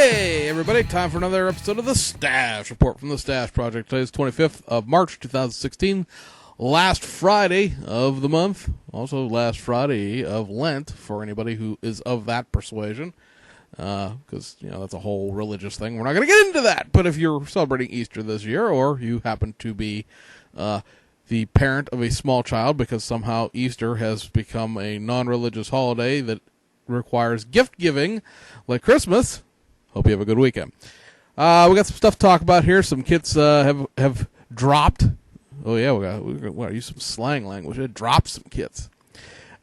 Hey everybody, time for another episode of the Stash Report from the Stash Project. Today is 25th of March 2016, last Friday of the month, also last Friday of Lent for anybody who is of that persuasion, because that's a whole religious thing. We're not going to get into that, but if you're celebrating Easter this year, or you happen to be the parent of a small child because somehow Easter has become a non-religious holiday that requires gift giving like Christmas, hope you have a good weekend. We got some stuff to talk about here. Some kits have dropped. Oh yeah, we're gonna use some slang language. It dropped some kits,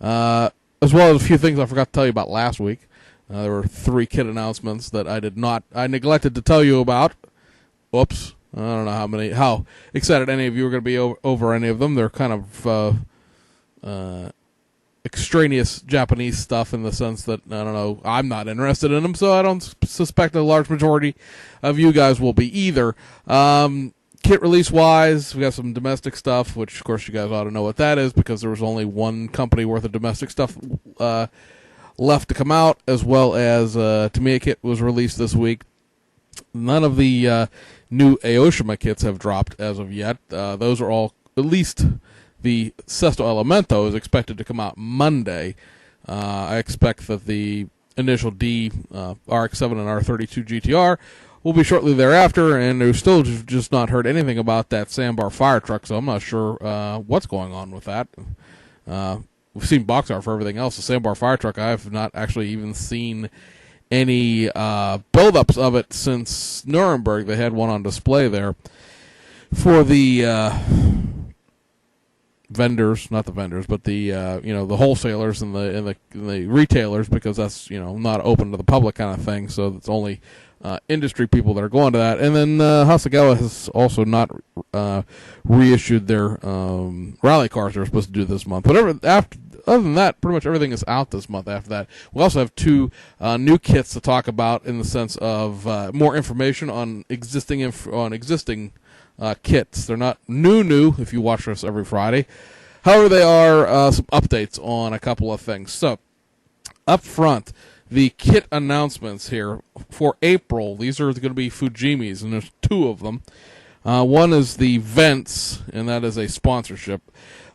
as well as a few things I forgot to tell you about last week. There were 3 kit announcements that I neglected to tell you about. Whoops. I don't know how excited any of you are going to be over any of them. They're kind of extraneous Japanese stuff in the sense that, I don't know, I'm not interested in them, so I don't suspect a large majority of you guys will be either. Kit release-wise, we got some domestic stuff, which, of course, you guys ought to know what that is because there was only one company worth of domestic stuff left to come out, as well as Tamiya kit was released this week. None of the new Aoshima kits have dropped as of yet. Those are all, at least the Sesto Elemento is expected to come out Monday. I expect that the initial D, RX-7 and R32 GTR will be shortly thereafter, and we've still just not heard anything about that Sandbar fire truck, so I'm not sure what's going on with that. We've seen box art for everything else. The Sandbar fire truck, I have not actually even seen any build-ups of it since Nuremberg. They had one on display there for the vendors, not the vendors, but the the wholesalers and the retailers, because that's not open to the public kind of thing. So it's only industry people that are going to that. And then Hasegawa has also not reissued their rally cars they're supposed to do this month. Other than that, pretty much everything is out this month after that. We also have 2 new kits to talk about in the sense of more information on existing kits. They're not new if you watch us every Friday. However, they are some updates on a couple of things. So, up front, the kit announcements here for April. These are going to be Fujimi's, and there's 2 of them. One is the Vents, and that is a sponsorship.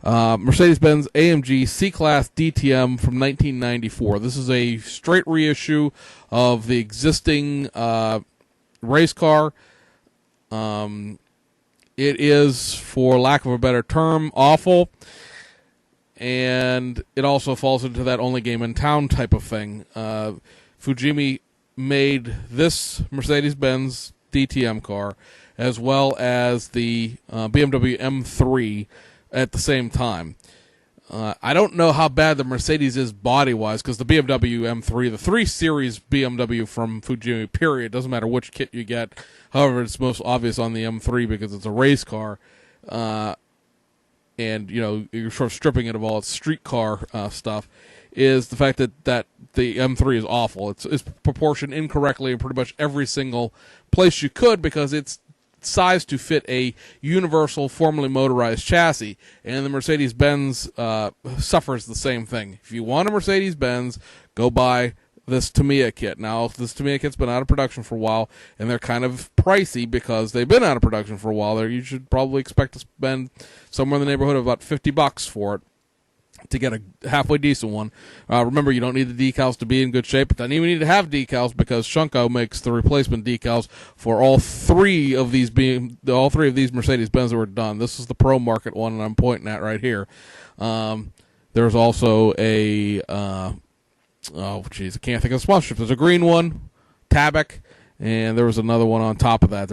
Mercedes-Benz AMG C-Class DTM from 1994. This is a straight reissue of the existing race car. It is, for lack of a better term, awful. And it also falls into that only game in town type of thing. Fujimi made this Mercedes-Benz DTM car as well as the BMW M3 at the same time. I don't know how bad the Mercedes is body-wise, because the BMW M3, the 3 Series BMW from Fujimi, period, doesn't matter which kit you get. However, it's most obvious on the M3 because it's a race car. And, you're sort of stripping it of all its street car stuff, is the fact that the M3 is awful. It's proportioned incorrectly in pretty much every single place you could, because it's sized to fit a universal, formally motorized chassis, and the Mercedes-Benz suffers the same thing. If you want a Mercedes-Benz, go buy this Tamiya kit. Now, this Tamiya kit's been out of production for a while, and they're kind of pricey because they've been out of production for a while. You should probably expect to spend somewhere in the neighborhood of about $50 for it to get a halfway decent one. Remember, you don't need the decals to be in good shape. It doesn't even need to have decals, because Shunko makes the replacement decals for all three of these Mercedes-Benz that were done. This is the Pro Market one, and I'm pointing at right here. There's also a I can't think of the sponsorship. There's a green one, Tabak, and there was another one on top of that.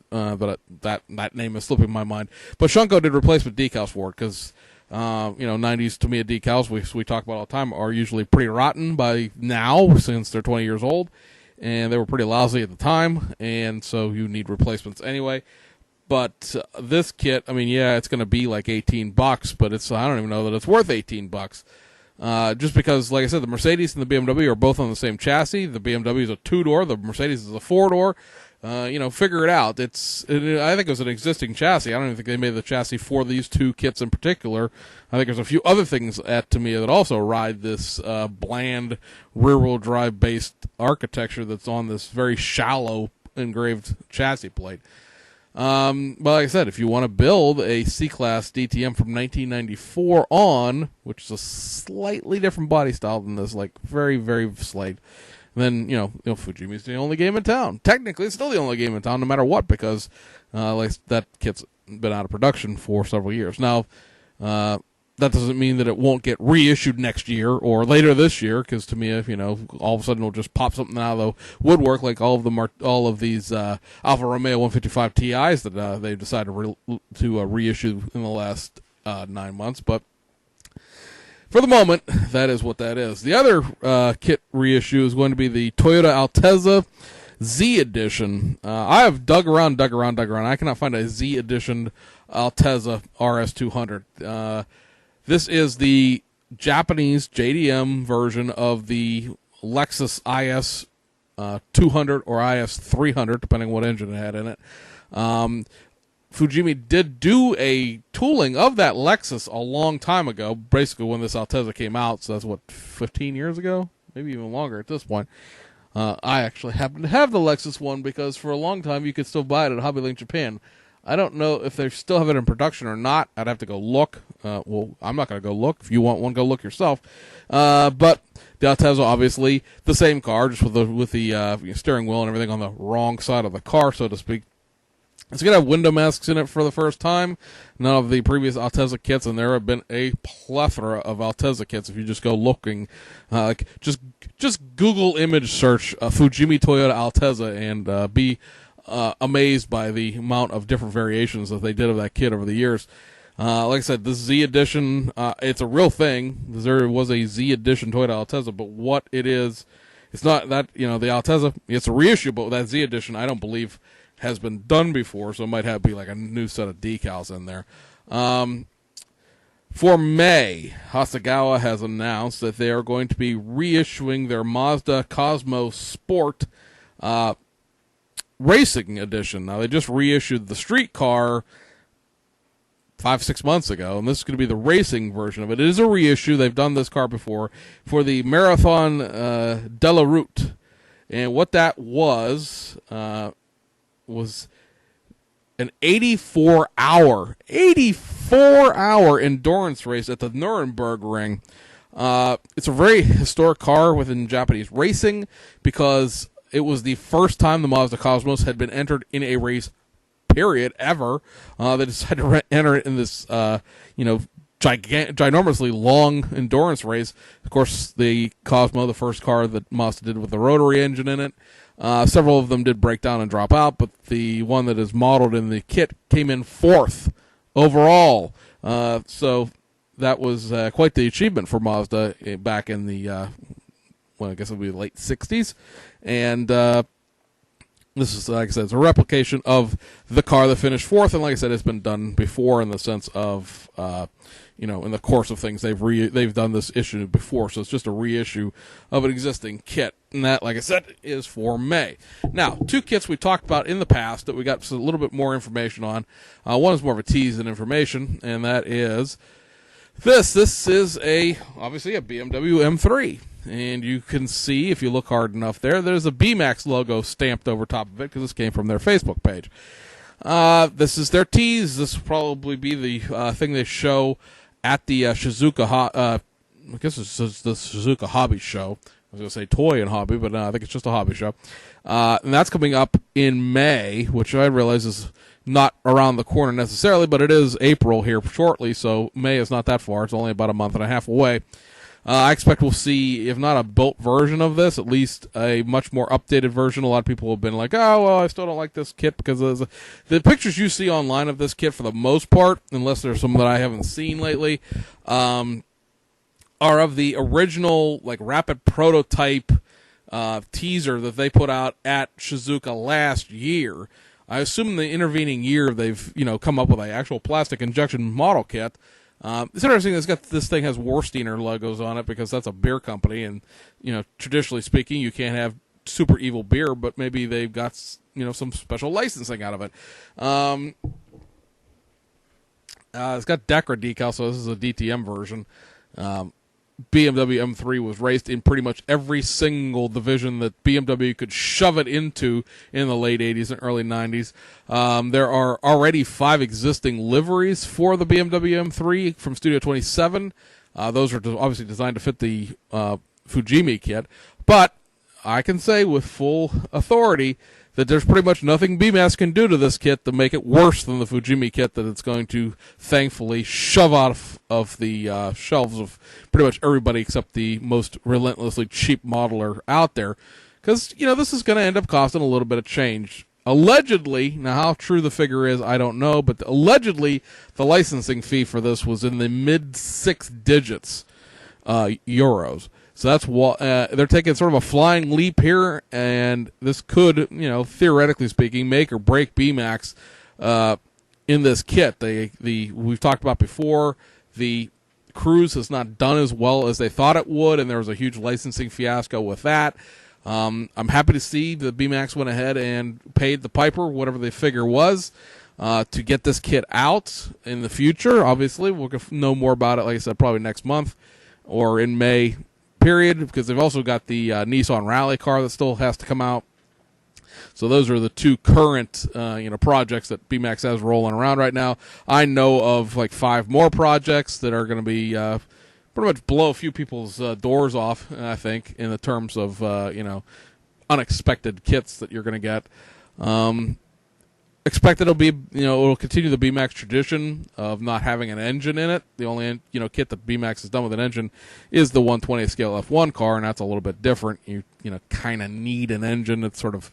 But that name is slipping my mind. But Shunko did replacement decals for it, because 90s Tamiya decals, we talk about all the time, are usually pretty rotten by now, since they're 20 years old, and they were pretty lousy at the time, and so you need replacements anyway. But this kit, it's going to be like $18, but I don't even know that it's worth $18. Just because, like I said, the Mercedes and the BMW are both on the same chassis. The BMW is a 2-door, the Mercedes is a 4-door. figure it out. I think it was an existing chassis. I don't even think they made the chassis for these two kits in particular. I think there's a few other things at Tamiya that also ride this bland rear-wheel drive based architecture that's on this very shallow engraved chassis plate. But like I said, if you want to build a C-Class DTM from 1994 on, which is a slightly different body style than this, like very, very slight, then, Fujimi's the only game in town. Technically, it's still the only game in town, no matter what, because that kit's been out of production for several years. Now, that doesn't mean that it won't get reissued next year or later this year, because Tamiya, all of a sudden will just pop something out of the woodwork, like all of these Alfa Romeo 155 Ti's that they've decided to reissue in the last 9 months. But for the moment, that is what that is. The other kit reissue is going to be the Toyota Altezza Z Edition. I have dug around. I cannot find a Z Edition Altezza RS200. This is the Japanese JDM version of the Lexus IS 200 or IS 300, depending on what engine it had in it. Fujimi did do a tooling of that Lexus a long time ago, basically when this Altezza came out, so that's 15 years ago? Maybe even longer at this point. I actually happen to have the Lexus one because for a long time you could still buy it at Hobby Link Japan. I don't know if they still have it in production or not. I'd have to go look. I'm not going to go look. If you want one, go look yourself. But the Altezza, obviously, the same car, just with the steering wheel and everything on the wrong side of the car, so to speak. It's going to have window masks in it for the first time. None of the previous Altezza kits, and there have been a plethora of Altezza kits. If you just go looking, just Google image search Fujimi Toyota Altezza and be amazed by the amount of different variations that they did of that kit over the years. Like I said, this Z Edition, it's a real thing. There was a Z Edition Toyota Altezza, but what it is, it's not that, the Altezza, it's a reissue, but that Z Edition, I don't believe has been done before, so it might be like a new set of decals in there. For May, Hasegawa has announced that they are going to be reissuing their Mazda Cosmo Sport Racing Edition. Now, they just reissued the street car 5-6 months ago, and this is going to be the racing version of it. It is a reissue. They've done this car before for the Marathon de la Route. And what that was an 84-hour endurance race at the Nuremberg Ring. It's a very historic car within Japanese racing because it was the first time the Mazda Cosmos had been entered in a race, period, ever. They decided to enter it in this, ginormously long endurance race. Of course, the Cosmo, the first car that Mazda did with the rotary engine in it, several of them did break down and drop out, but the one that is modeled in the kit came in 4th overall. So that was quite the achievement for Mazda back in the, I guess it would be late 60s. And this is, like I said, it's a replication of the car that finished 4th, and like I said, it's been done before in the sense of, in the course of things, they've done this issue before, so it's just a reissue of an existing kit. And that, like I said, is for May. Now, 2 kits we talked about in the past that we got a little bit more information on. One is more of a tease than information, and that is this. This is obviously a BMW M3. And you can see, if you look hard enough there's a BMAX logo stamped over top of it because this came from their Facebook page. This is their tease. This will probably be the thing they show at the Shizuoka, I guess it's the Shizuoka Hobby Show. I was going to say toy and hobby, but I think it's just a hobby show. And that's coming up in May, which I realize is not around the corner necessarily, but it is April here shortly, so May is not that far. It's only about a month and a half away. I expect we'll see, if not a built version of this, at least a much more updated version. A lot of people have been like, oh, well, I still don't like this kit because the pictures you see online of this kit, for the most part, unless there's some that I haven't seen lately, are of the original, rapid prototype teaser that they put out at Shizuoka last year. I assume in the intervening year they've, come up with an actual plastic injection model kit. It's interesting this thing has Warsteiner logos on it because that's a beer company, and traditionally speaking, you can't have super evil beer, but maybe they've got, some special licensing out of it. It's got DECRA decals, so this is a DTM version. BMW M3 was raced in pretty much every single division that BMW could shove it into in the late 80s and early 90s. There are already 5 existing liveries for the BMW M3 from Studio 27. Those are obviously designed to fit the Fujimi kit. But I can say with full authority that there's pretty much nothing BMAS can do to this kit to make it worse than the Fujimi kit that it's going to thankfully shove out of the shelves of pretty much everybody except the most relentlessly cheap modeler out there. Because, this is going to end up costing a little bit of change. Allegedly, now how true the figure is, I don't know, but allegedly the licensing fee for this was in the mid-6 digits euros. So that's what they're taking sort of a flying leap here, and this could, theoretically speaking, make or break BMAX in this kit. We've talked about before, the Cruise has not done as well as they thought it would, and there was a huge licensing fiasco with that. I'm happy to see that BMAX went ahead and paid the piper, whatever the figure was, to get this kit out in the future. Obviously, we'll know more about it, like I said, probably next month or in May. Period, because they've also got the Nissan Rally car that still has to come out. So those are the 2 current, projects that BMAX has rolling around right now. I know of like 5 more projects that are going to be pretty much blow a few people's doors off. I think in the terms of unexpected kits that you're going to get. Expect it'll be, it'll continue the BMAX tradition of not having an engine in it. The only, kit that BMAX has done with an engine is the 1/20th scale F1 car, and that's a little bit different. You kind of need an engine. It's sort of,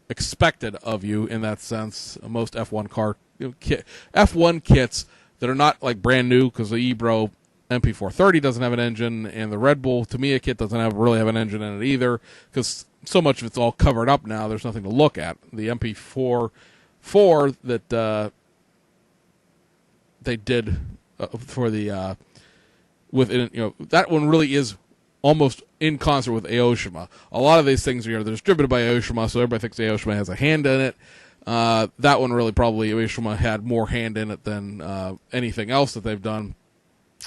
expected of you in that sense. Most F1 car F1 kits that are not like brand new, because the Ebro MP430 doesn't have an engine, and the Red Bull Tamiya kit doesn't really have an engine in it either, because so much of it's all covered up now. There's nothing to look at. The MP4 that they did for the that one really is almost in concert with Aoshima. A lot of these things they're distributed by Aoshima, so everybody thinks Aoshima has a hand in it. That one really probably Aoshima had more hand in it than anything else that they've done.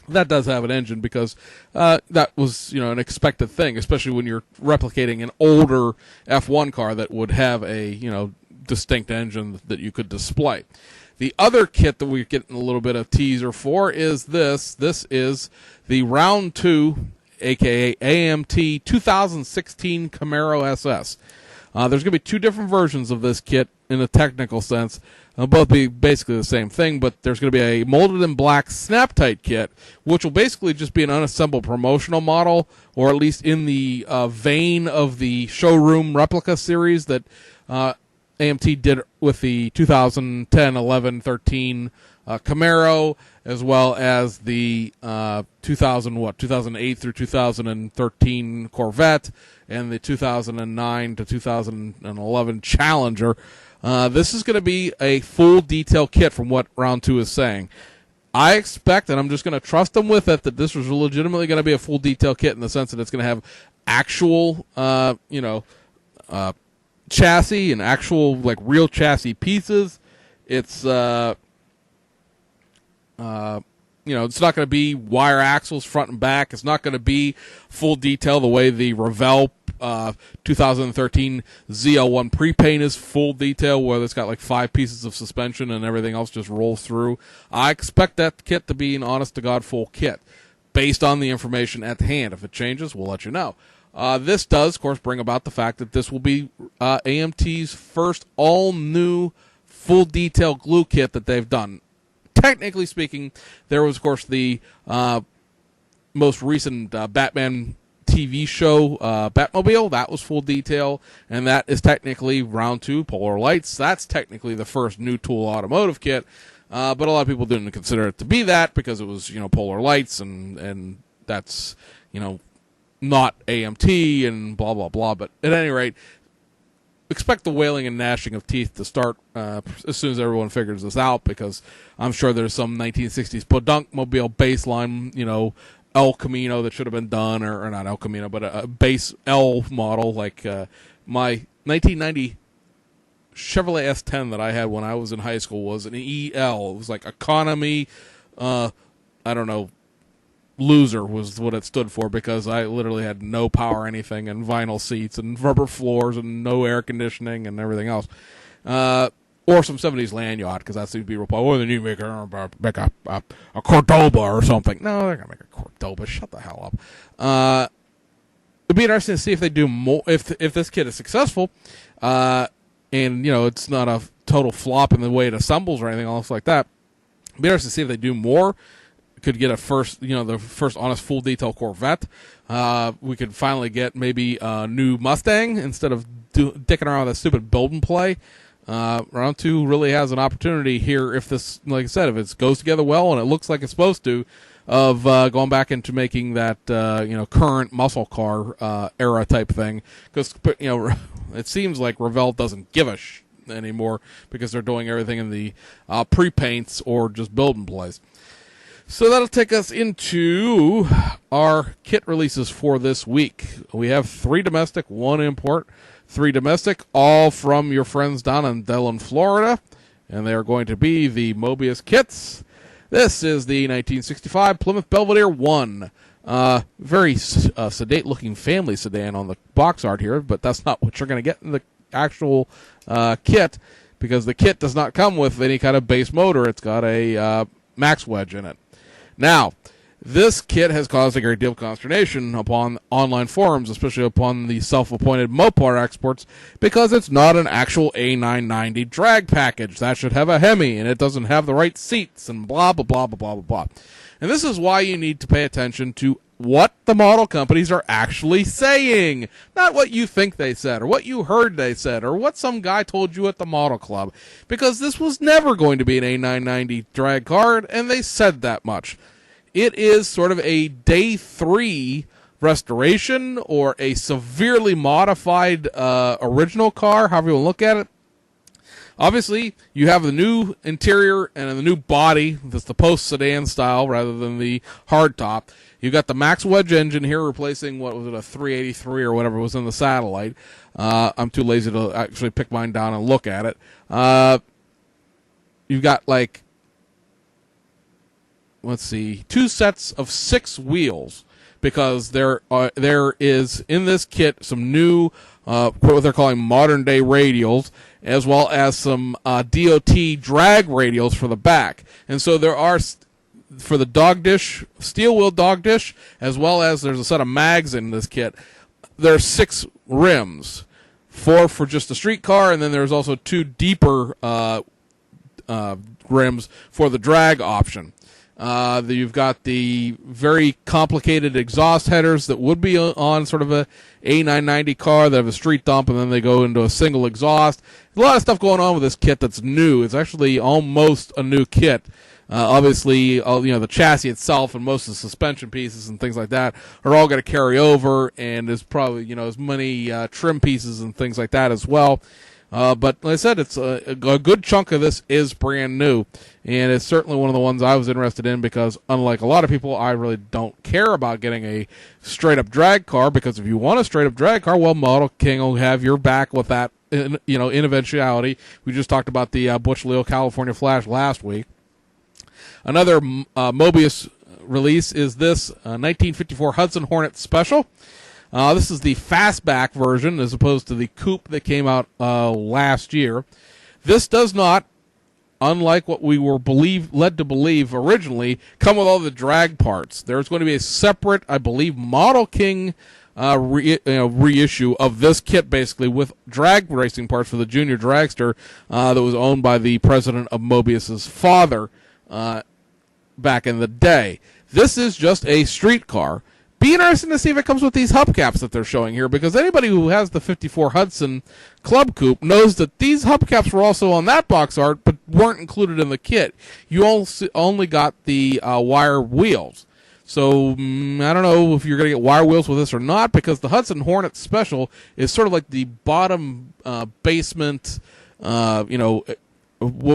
That does have an engine because that was an expected thing, especially when you're replicating an older F1 car that would have a distinct engine that you could display. The other kit that we're getting a little bit of teaser for is this. This is the Round 2, aka AMT 2016 Camaro SS. There's going to be 2 different versions of this kit in a technical sense. They'll both be basically the same thing, but there's going to be a molded in black snap-tight kit, which will basically just be an unassembled promotional model, or at least in the vein of the showroom replica series that AMT did with the 2010, 11, 13 Camaro, as well as the 2008 through 2013 Corvette, and the 2009 to 2011 Challenger. This is going to be a full detail kit from what Round 2 is saying. I expect, and I'm just going to trust them with it, that this was legitimately going to be a full detail kit in the sense that it's going to have actual, chassis and actual real chassis pieces. It's it's not going to be wire axles front and back. It's not going to be full detail the way the Revell 2013 ZL1 pre-paint is full detail, where it's got 5 pieces of suspension and everything else just rolls through. I expect that kit to be an honest to God full kit based on the information at hand. If it changes, we'll let you know. This does, of course, bring about the fact that this will be AMT's first all-new full detail glue kit that they've done. Technically speaking, there was, of course, the most recent Batman TV show, Batmobile. That was full detail, and that is technically Round 2 Polar Lights. That's technically the first new Tool automotive kit, but a lot of people didn't consider it to be that because it was, Polar Lights, and that's, not AMT and blah, blah, blah. But at any rate, expect the wailing and gnashing of teeth to start as soon as everyone figures this out, because I'm sure there's some 1960s Podunk Mobile baseline, El Camino that should have been done, or not El Camino, but a base L model, like my 1990 Chevrolet S10 that I had when I was in high school was an EL. It was like economy, I don't know, loser was what it stood for, because I literally had no power or anything, and vinyl seats and rubber floors and no air conditioning and everything else. Or some 70s land yacht, because that seems to be real popular. Oh, then you make a Cordoba or something. No, they're going to make a Cordoba. Shut the hell up. It'd be interesting to see if they do more, if this kit is successful, and, it's not a total flop in the way it assembles or anything else like that. It'd be interesting to see if they do more. Could get the first honest full detail Corvette. We could finally get maybe a new Mustang instead of dicking around with that stupid build and play. Round 2 really has an opportunity here if this, like I said, if it goes together well and it looks like it's supposed to, of going back into making that current muscle car era type thing, because it seems like Revell doesn't give a anymore, because they're doing everything in the pre-paints or just build and plays. So that'll take us into our kit releases for this week. We have 3 domestic, 1 import. 3 domestic, all from your friends down in Dillon, Florida, and they are going to be the Mobius kits. This is the 1965 Plymouth Belvedere 1. Very sedate-looking family sedan on the box art here, but that's not what you're going to get in the actual kit, because the kit does not come with any kind of base motor. It's got a max wedge in it. Now, this kit has caused a great deal of consternation upon online forums, especially upon the self-appointed Mopar experts, because it's not an actual A990 drag package. That should have a Hemi, and it doesn't have the right seats, and blah, blah, blah, blah, blah, blah, blah. And this is why you need to pay attention to what the model companies are actually saying, not what you think they said, or what you heard they said, or what some guy told you at the model club, because this was never going to be an A990 drag car, and they said that much. It is sort of a day 3 restoration, or a severely modified original car, however you want to look at it. Obviously, you have the new interior and the new body. That's the post-sedan style rather than the hardtop. You got the max wedge engine here, replacing, what was it, a 383 or whatever was in the Satellite. I'm too lazy to actually pick mine down and look at it. You've got, like, let's see, 2 sets of 6 wheels, because there is in this kit some new what they're calling modern day radials, as well as some DOT drag radials for the back. And so there are, for the dog dish, steel wheel dog dish, as well as there's a set of mags in this kit. There are 6 rims, 4 for just a street car, and then there's also 2 deeper rims for the drag option. You've got the very complicated exhaust headers that would be on sort of a A990 car that have a street dump, and then they go into a single exhaust. A lot of stuff going on with this kit that's new. It's actually almost a new kit. Obviously, the chassis itself and most of the suspension pieces and things like that are all going to carry over, and there's probably, as many trim pieces and things like that as well. But like I said, it's a good chunk of this is brand new, and it's certainly one of the ones I was interested in, because unlike a lot of people, I really don't care about getting a straight-up drag car, because if you want a straight-up drag car, well, Model King will have your back with that, in eventuality. We just talked about the Butch Leo California Flash last week. Another Mobius release is this 1954 Hudson Hornet Special. This is the fastback version as opposed to the coupe that came out last year. This does not, unlike what we were led to believe originally, come with all the drag parts. There's going to be a separate, I believe, Model King reissue of this kit, basically, with drag racing parts for the Junior Dragster that was owned by the president of Mobius's father back in the day. This is just a street car. Be interesting to see if it comes with these hubcaps that they're showing here, because anybody who has the 54 Hudson Club Coupe knows that these hubcaps were also on that box art, but weren't included in the kit. You only got the wire wheels. So I don't know if you're going to get wire wheels with this or not, because the Hudson Hornet Special is sort of like the bottom basement, what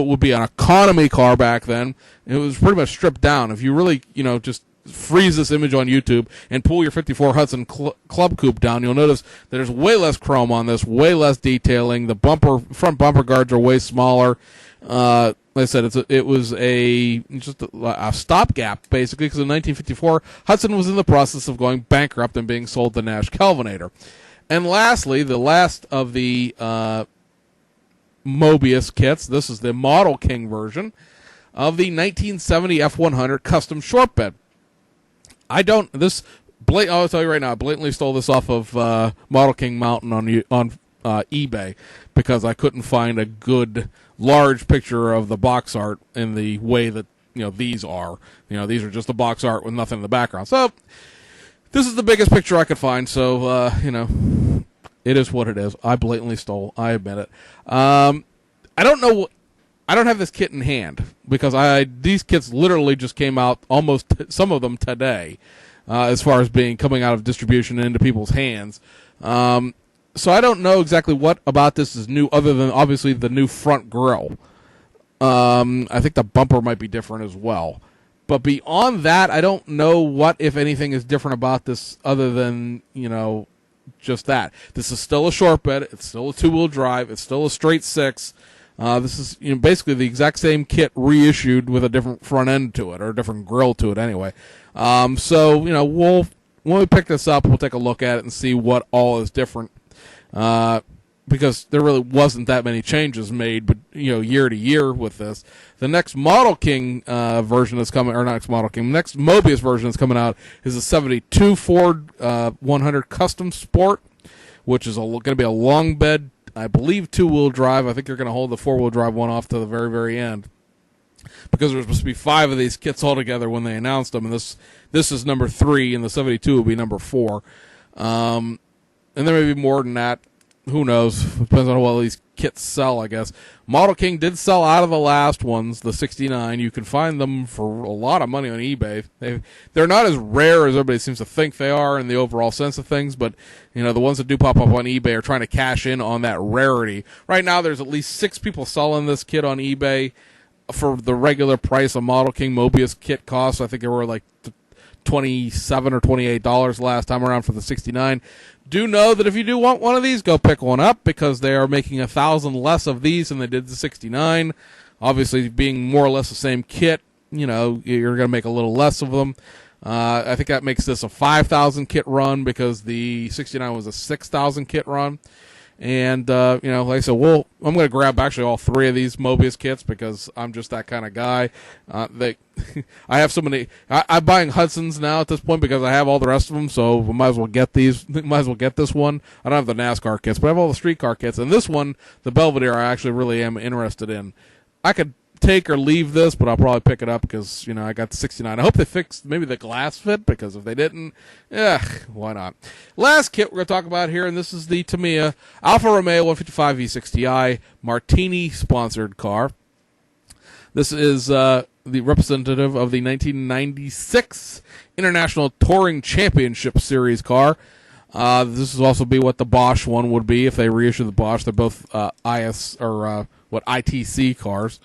would be an economy car back then. It was pretty much stripped down. If you really, just freeze this image on YouTube and pull your 54 Hudson Club Coupe down, you'll notice that there's way less chrome on this, way less detailing. The front bumper guards are way smaller. Like I said, it was just a stopgap, basically, because in 1954, Hudson was in the process of going bankrupt and being sold to Nash Kelvinator. And lastly, the last of the Mobius kits, this is the Model King version of the 1970 F100 custom short bed. I'll tell you right now, I blatantly stole this off of Model King Mountain on eBay because I couldn't find a good large picture of the box art in the way that these are. These are just the box art with nothing in the background. So this is the biggest picture I could find. So it is what it is. I blatantly stole. I admit it. I don't know. I don't have this kit in hand because these kits literally just came out some of them today, as far as coming out of distribution and into people's hands. So I don't know exactly what about this is new, other than obviously the new front grille. I think the bumper might be different as well. But beyond that, I don't know what, if anything, is different about this other than, just that. This is still a short bed. It's still a two-wheel drive. It's still a straight six. This is basically the exact same kit reissued with a different front end to it, or a different grille to it anyway. So when we pick this up, we'll take a look at it and see what all is different. Because there really wasn't that many changes made, but year to year with this. The next Model King version that's coming, or not next Model King, next Mobius version that's coming out is a 72 Ford 100 Custom Sport, which is going to be a long bed, I believe two-wheel drive. I think they're going to hold the four-wheel drive one off to the very, very end, because there's supposed to be 5 of these kits altogether when they announced them, and this is number 3, and the 72 will be number 4. And there may be more than that. Who knows? Depends on how well these kits sell, I guess. Model King did sell out of the last ones, the 69. You can find them for a lot of money on eBay. They're not as rare as everybody seems to think they are in the overall sense of things, but the ones that do pop up on eBay are trying to cash in on that rarity. Right now, there's at least 6 people selling this kit on eBay for the regular price a Model King Mobius kit costs. I think they were like $27 or $28 last time around for the 69. Do know that if you do want one of these, go pick one up, because they are making 1,000 less of these than they did the 69. Obviously, being more or less the same kit, you're going to make a little less of them. I think that makes this a 5,000 kit run, because the 69 was a 6,000 kit run. And, like I said, I'm going to grab actually all 3 of these Mobius kits, because I'm just that kind of guy. I have so many. I'm buying Hudsons now at this point because I have all the rest of them, so I might as well get these. Might as well get this one. I don't have the NASCAR kits, but I have all the streetcar kits. And this one, the Belvedere, I actually really am interested in. I could take or leave this, but I'll probably pick it up because, I got the 69. I hope they fixed maybe the glass fit, because if they didn't, why not? Last kit we're going to talk about here, and this is the Tamiya Alfa Romeo 155 V6 Ti Martini-sponsored car. This is the representative of the 1996 International Touring Championship Series car. This will also be what the Bosch one would be if they reissue the Bosch. They're both ITC cars.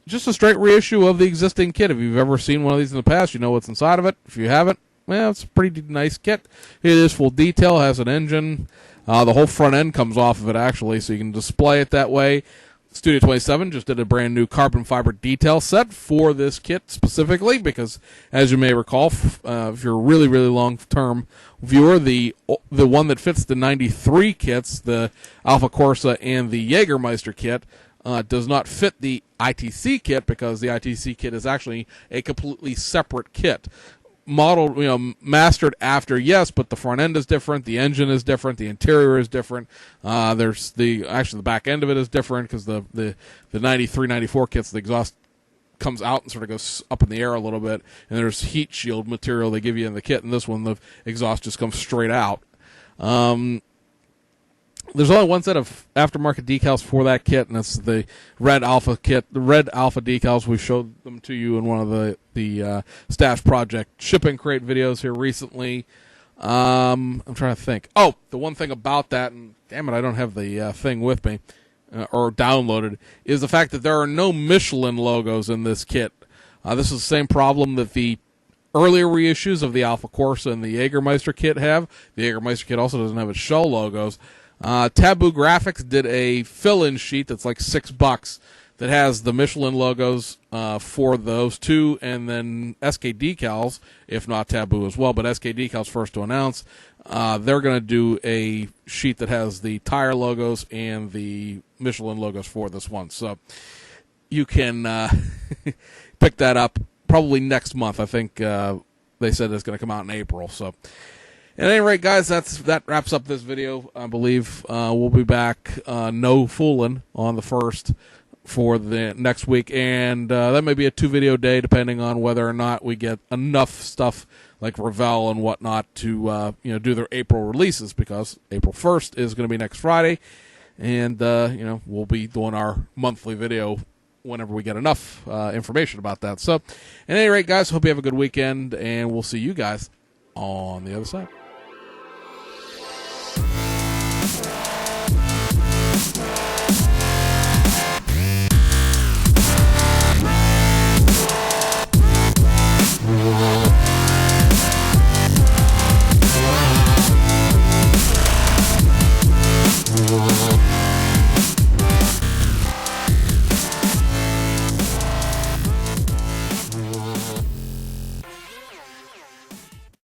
Just a straight reissue of the existing kit. If you've ever seen one of these in the past, you know what's inside of it. If you haven't, it's a pretty nice kit. It is full detail, has an engine. The whole front end comes off of it, actually, so you can display it that way. Studio 27 just did a brand new carbon fiber detail set for this kit specifically, because, as you may recall, if you're a really, really long-term viewer, the one that fits the 93 kits, the Alfa Corsa and the Jägermeister kit, does not fit the ITC kit, because the ITC kit is actually a completely separate kit. Modeled, mastered after, yes, but the front end is different, the engine is different, the interior is different. There's the back end of it is different, because the 93, 94 kits, the exhaust comes out and sort of goes up in the air a little bit, and there's heat shield material they give you in the kit, and this one, the exhaust just comes straight out. There's only one set of aftermarket decals for that kit, and it's the red Alpha kit. The red Alpha decals, we showed them to you in one of the Stash Project shipping crate videos here recently. I'm trying to think. Oh, the one thing about that, and damn it, I don't have the thing with me, or downloaded, is the fact that there are no Michelin logos in this kit. This is the same problem that the earlier reissues of the Alpha Corsa and the Jägermeister kit have. The Jägermeister kit also doesn't have its shell logos. Taboo Graphics did a fill-in sheet that's like $6 that has the Michelin logos for those two, and then SK decals, if not Taboo as well, but SK decals first to announce. They're going to do a sheet that has the tire logos and the Michelin logos for this one. So you can pick that up probably next month. I think they said it's going to come out in April. So at any rate, guys, that wraps up this video. I believe we'll be back, no fooling, on the 1st for the next week, and that may be a 2-video day depending on whether or not we get enough stuff like Revell and whatnot to do their April releases, because April 1st is going to be next Friday, and we'll be doing our monthly video whenever we get enough information about that. So at any rate, guys, hope you have a good weekend, and we'll see you guys on the other side.